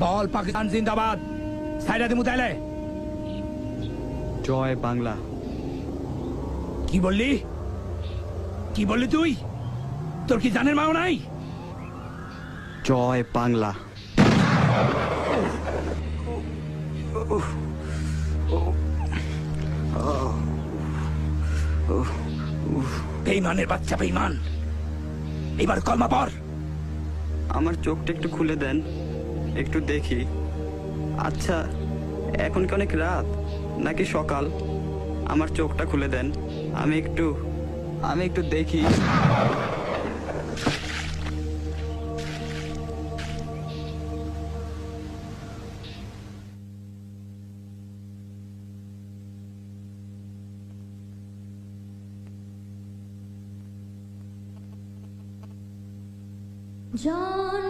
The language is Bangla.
বল পাকিস্তান জিন্দাবাদ। সাইডা দিমু তাইলে। জয় বাংলা। কি বললি? কি বললি তুই? তোর কি জানের মাও নাই? জয় বাংলা। বেঈমানের বাচ্চা বেঈমান। এবার কলমা পড়। আমার চোখটা একটু খুলে দেন, একটু দেখি। আচ্ছা, এখন কি অনেক রাত নাকি সকাল? আমার চোখটা খুলে দেন, আমি একটু দেখি। জান